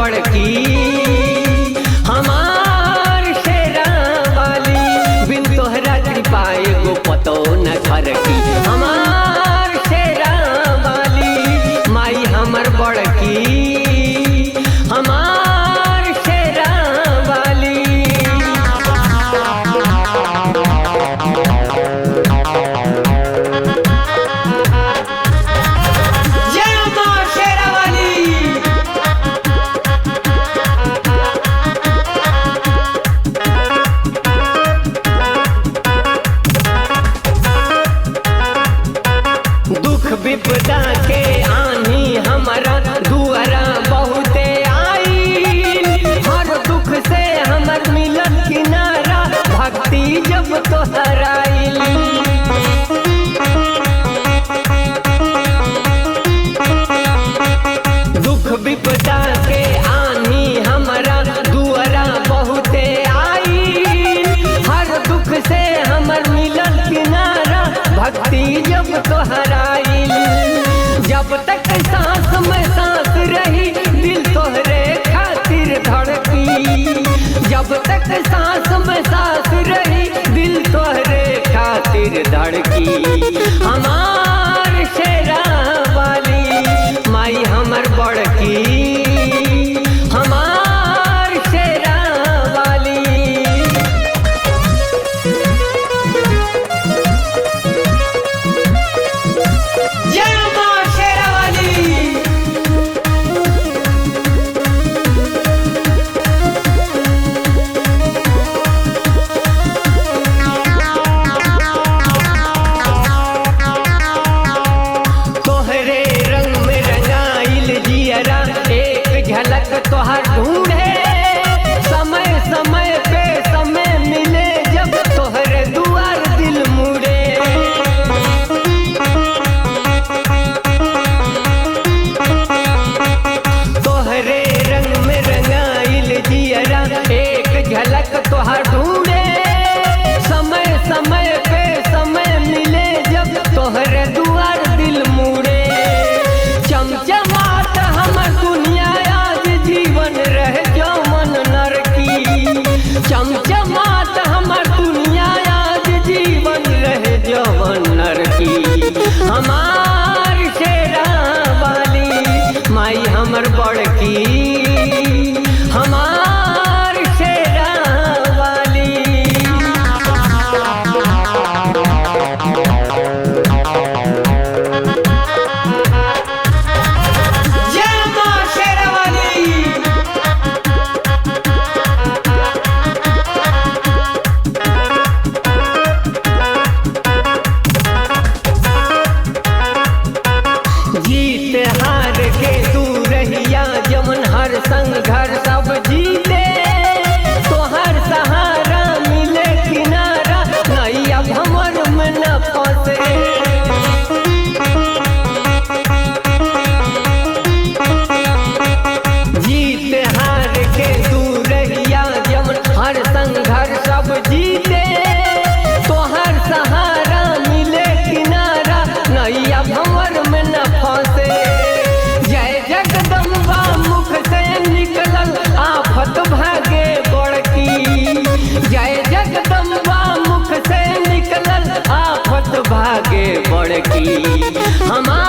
बड़की हमार शेरा वाली, बिन तोहरा कृपा एगो पतो न घर की। हमार शेरा वाली माई हमर बड़की हमार शेरा वाली। जय मां शेरा वाली। दुख विपदा के आनी हमारा दुआरा बहुते आईल, हर दुख से हमर मिलन किनारा भक्ति जब तोहराइल। दुख विपदा के आनी हमारा दुआरा बहुते आईल, हर दुख से हमर मिलन किनारा भक्ति जब तोहराइल। जब तक सांस में सांस रही दिल तोहरे खातिर धड़की। जब तक सांस में सांस रही दिल तोहरे खातिर धड़की। हमार शेरा वाली माई हमर बड़की हमार शेरा वाली। जय मां शेरा वाली। तोहरे रंग में रंगाइल जियरा एक झलक तोहर ढूंढे। समय समय पे समय मिले जब तोहरे दुआर दिल मुड़े। तोहरे रंग में रंगाइल जियरा एक झलक तोहर ढूंढे। समय समय पे समय मिले जब तोहरे दुआर दिल मुड़े। चमचमात हमर दुनिया आज जीवन रह जौवन नरकी। चमचमात हमर दुनिया आज जीवन रह जौवन नरकी। हमार शेरा वाली माई हमर बड़की हमार शेरा वाली। जय मां शेरा वाली। जीत हार के तू रहिया जमन हर संघर्ष सब जीते। तो हर सहारा मिले किनारा नैया भंवर में न फंसे। जीत हार के तू रहिया जमन हर संघर्ष सब जीते। तो हर सहारा मिले किनारा नैया भंवर में न फंसे। जय जगदम्बा मुख से निकलल आफत भागे बड़की। जय जगदम्बा मुख से निकलल आफत भागे बड़की। हमार